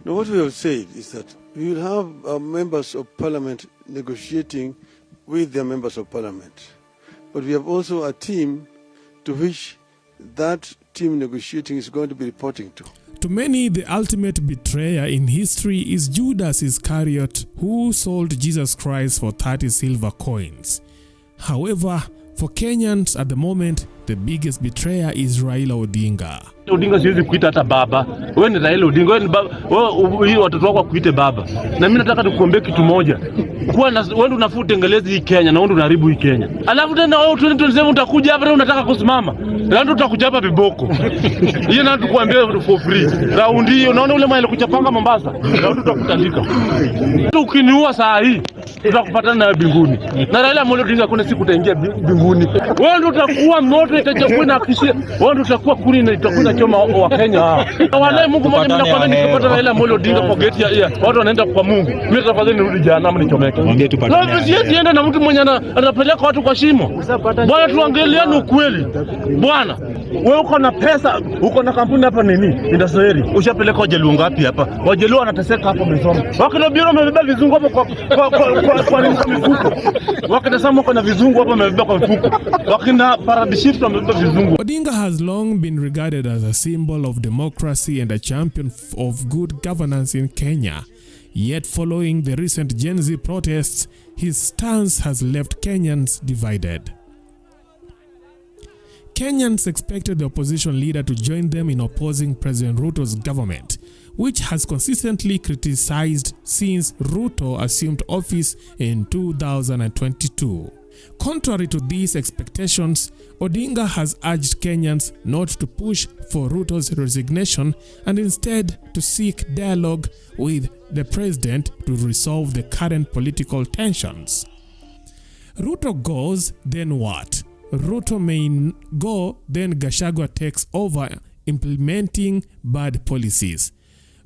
Now, what we have said is that we will have members of parliament negotiating with their members of parliament. But we have also a team to which that team negotiating is going to be reporting to. To many, the ultimate betrayer in history is Judas Iscariot, who sold Jesus Christ for 30 silver coins. However, for Kenyans at the moment, the biggest betrayer is Raila Odinga. Odinga siwezi kuita hata baba. Wewe ni Raila Odinga, wewe ni baba. Wewe watoto wako kuite baba. Na mimi nataka nikuambie kitu moja. Kwa wewe unafaa utengeleze hii Kenya na wewe unaharibu hii Kenya. Alafu tena wewe 2027 utakuja hapa na unataka kusimama. Na ndio utakuja hapa viboko. Hiyo na tukuambia for free. Raundi hiyo unaona ule mwana kuchapanga Mombasa. Na tutakutandika. Ukiniua saa hii tutakupatana na mbinguni. Na Raila Odinga kuna siku utaingia mbinguni. Wewe ndio utakuwa moto itachakuwa na kishia. Wewe ndio utakuwa kuni na itakuwa choma wa Kenya. Wale Mungu mmoja mnakwenda nikipata Raila Odinga kwa gate ya watu wanaenda kwa Mungu. Mimi tafadhali nirudi jehanamu nichomeke. Mwambie tupatane. Sasa siende na mtu mwenye anapeleka watu kwa shimo. Bwana tuangaliane ukweli. Bwana, wewe uko na pesa, uko na kampuni hapa nini? Industry. Ushapeleka wajaluo ngapi hapa? Wajaluo wanateseka hapa Msoma. Wakina biro wamebeba vizungu hapa kwa mifuko. Wakina Samo kuna vizungu hapa wamebeba kwa mifuko. Wakina Paradishift wamebeba vizungu. Odinga has long been regarded as a symbol of democracy and a champion of good governance in Kenya. Yet following the recent Gen Z protests, his stance has left Kenyans divided. Kenyans expected the opposition leader to join them in opposing President Ruto's government, which has consistently criticized since Ruto assumed office in 2022. Contrary to these expectations, Odinga has urged Kenyans not to push for Ruto's resignation and instead to seek dialogue with the president to resolve the current political tensions. Ruto goes, then what? Ruto may go, then Gachagua takes over implementing bad policies.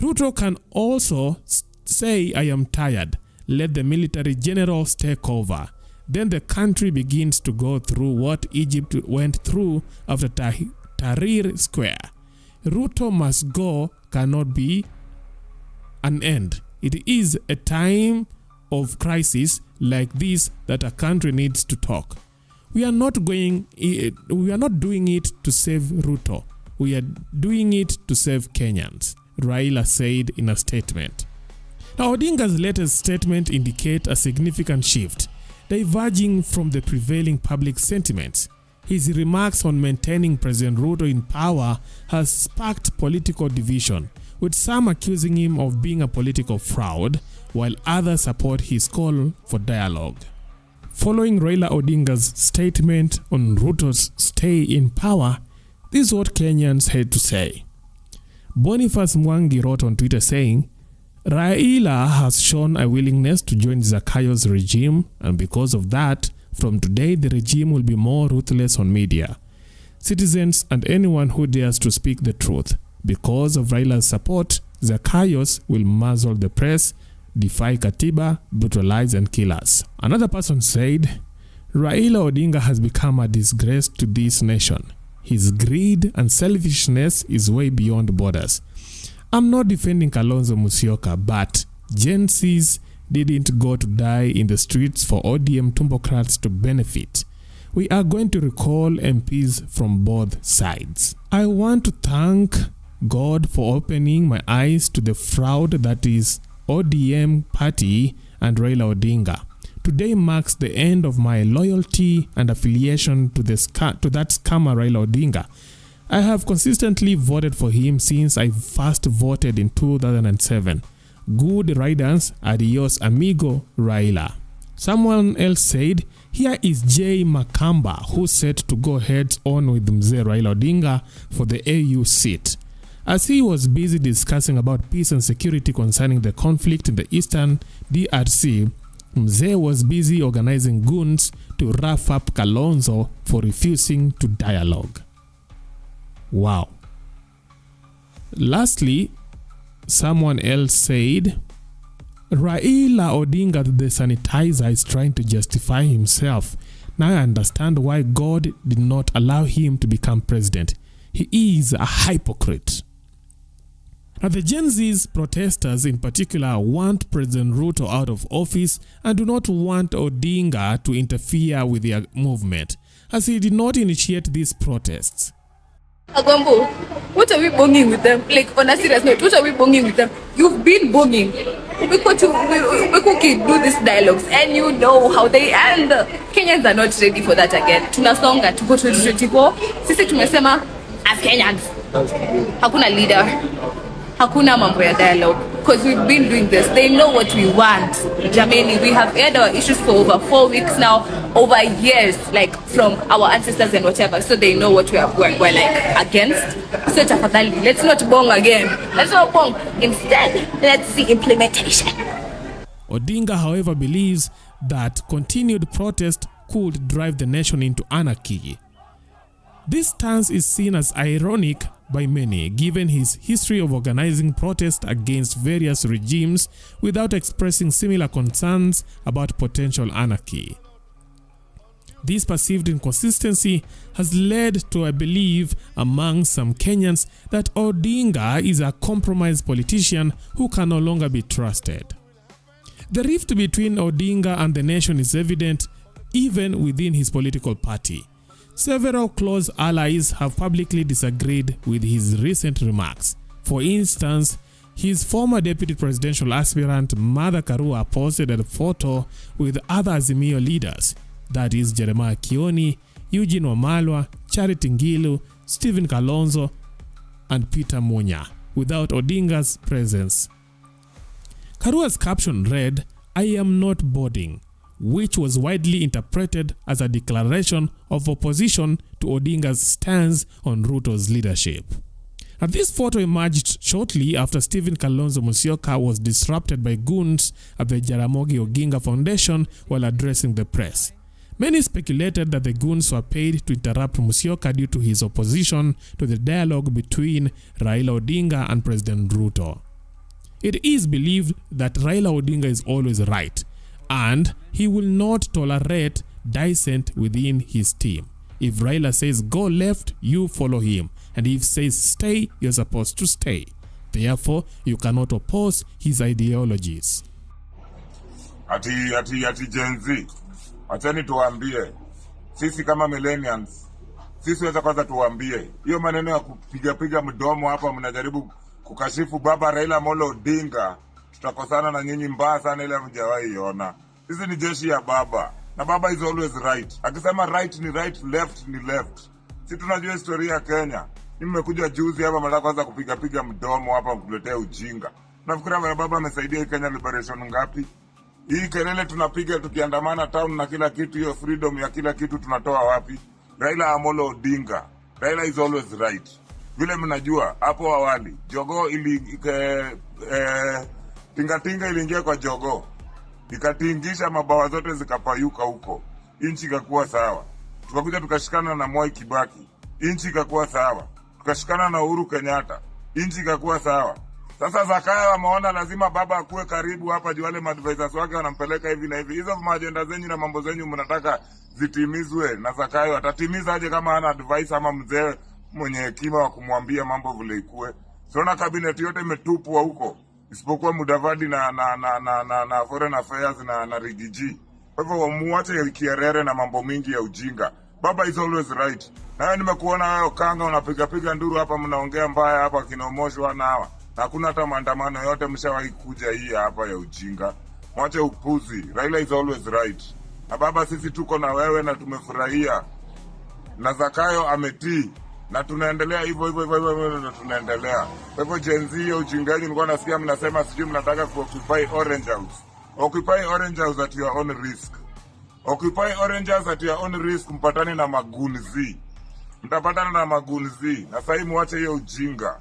Ruto can also say, "I am tired. Let the military generals take over." Then the country begins to go through what Egypt went through after Tahrir Square. Ruto must go cannot be an end. It is a time of crisis like this that a country needs to talk. We are not doing it to save Ruto. We are doing it to save Kenyans, Raila said in a statement. Now, Odinga's latest statement indicates a significant shift, diverging from the prevailing public sentiments. His remarks on maintaining President Ruto in power has sparked political division, with some accusing him of being a political fraud, while others support his call for dialogue. Following Raila Odinga's statement on Ruto's stay in power, this is what Kenyans had to say. Boniface Mwangi wrote on Twitter saying, Raila has shown a willingness to join Zakayo's regime, and because of that, from today the regime will be more ruthless on media, citizens and anyone who dares to speak the truth. Because of Raila's support, Zakayos will muzzle the press, defy Katiba, brutalize and kill us. Another person said, Raila Odinga has become a disgrace to this nation. His greed and selfishness is way beyond borders. I'm not defending Kalonzo Musyoka, but Gen Zs didn't go to die in the streets for ODM Tumbocrats to benefit. We are going to recall MPs from both sides. I want to thank God for opening my eyes to the fraud that is ODM party and Raila Odinga. Today marks the end of my loyalty and affiliation to that scammer Raila Odinga. I have consistently voted for him since I first voted in 2007. Good riddance, adios amigo Raila. Someone else said, here is J. Makamba, who said to go heads on with Mzee Raila Odinga for the AU seat. As he was busy discussing about peace and security concerning the conflict in the eastern DRC, Mzee was busy organizing goons to rough up Kalonzo for refusing to dialogue. Wow. Lastly, someone else said, Raila Odinga the sanitizer is trying to justify himself. Now I understand why God did not allow him to become president. He is a hypocrite. Now, the Gen Z's protesters in particular want President Ruto out of office and do not want Odinga to interfere with their movement, as he did not initiate these protests. Agwambo, what are we bonging with them? Like, on a serious note, what are we bonging with them? You've been bonging. We could do these dialogues, and you know how they end. Kenyans are not ready for that again. Tunasonga, tuko 2024. Sisi tumesema, as Kenyans, hakuna leader, hakuna mambo ya dialogue. Because we've been doing this. They know what we want. Jamani, we have had our issues for over 4 weeks now, over years, like from our ancestors and whatever. So they know what we're like against. So tafadhali, let's not bong again. Let's not bong. Instead, let's see implementation. Odinga, however, believes that continued protest could drive the nation into anarchy. This stance is seen as ironic by many, given his history of organizing protests against various regimes without expressing similar concerns about potential anarchy. This perceived inconsistency has led to a belief among some Kenyans that Odinga is a compromised politician who can no longer be trusted. The rift between Odinga and the nation is evident even within his political party. Several close allies have publicly disagreed with his recent remarks. For instance, his former deputy presidential aspirant Martha Karua posted a photo with other Azimio leaders, that is Jeremiah Kioni, Eugene Wamalwa, Charity Ngilu, Stephen Kalonzo, and Peter Munya, without Odinga's presence. Karua's caption read, "I am not boarding," which was widely interpreted as a declaration of opposition to Odinga's stance on Ruto's leadership. And this photo emerged shortly after Stephen Kalonzo Musyoka was disrupted by goons at the Jaramogi Oginga Foundation while addressing the press. Many speculated that the goons were paid to interrupt Musyoka due to his opposition to the dialogue between Raila Odinga and President Ruto. It is believed that Raila Odinga is always right, and he will not tolerate dissent within his team. If Raila says go left, you follow him, and if says stay, you're supposed to stay. Therefore, you cannot oppose his ideologies. Ati Gen Z, acheni tuambie, sisi kama millennials, sisi weza kwanza tuambie, hiyo maneno ya kupiga mdomo hapa mnajaribu kukashifu baba Raila Molo Odinga, tutakosana na nyinyi mbaya sana ile mjawahi iona. Sisi ni jeshi ya baba, na baba is always right. Akisema right ni right, left ni left. Sisi tunajua historia ya Kenya. Mimi nimekuja juzi hapa mnataka kwanza kupiga mdomo hapa mkuletea ujinga. Nafikiri baba amesaidia Kenya liberation ngapi? Hii kelele tunapiga tukiandamana town na kila kitu, hiyo freedom ya kila kitu tunatoa wapi? Raila Amolo Odinga. Raila is always right. Vile mnajua hapo awali jogoo tingatinga iliingia kwa jogoo, ikatingisha mabawa zote zikapayuka huko, inchi ikakuwa sawa. Tukakuja tukashikana na Moi Kibaki, inchi ikakuwa sawa. Tukashikana na Uhuru Kenyatta, inchi ikakuwa sawa. Sasa Zakayo ameona lazima baba akuwe karibu hapa juu wale advisors wake wanampeleka hivi na hivi. Hizo maajenda zenyu na mambo zenyu mnataka zitimizwe, na Zakayo atatimiza aje kama hana advice ama mzee mwenye hekima wa kumwambia mambo vile ikue? Sona cabinet yote imetupwa huko isipokuwa Mudavadi na foreign affairs na Rigiji. Kwa hivyo muache kierere na mambo mingi ya ujinga. Baba is always right. Na nimekuona wewe kanga unapiga nduru hapa, mnaongea mbaya hapa kinaomoshwa na hawa. Hakuna hata maandamano yote mshawahi kuja hii hapa ya ujinga. Mwache upuzi. Raila is always right. Na baba, sisi tuko na wewe na tumefurahia. Na Zakayo ametii. Na tunaendelea hivyo na tunaendelea. Kwa hivyo Gen Z ya ujingaji, nilikuwa nasikia mnasema sijui mnataka kuoccupy Orange House. Occupy Orange House at your own risk. Occupy Orange House at your own risk, mpatane na magunzi. Mtapatana na magunzi. Na sasa muache hiyo ujinga.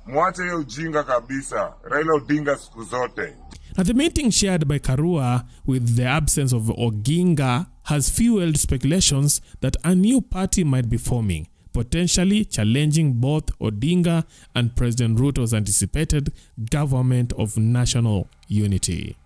Muache hiyo ujinga kabisa. Raila Odinga siku zote. Now, the meeting shared by Karua with the absence of Oginga has fueled speculations that a new party might be forming, potentially challenging both Odinga and President Ruto's anticipated government of national unity.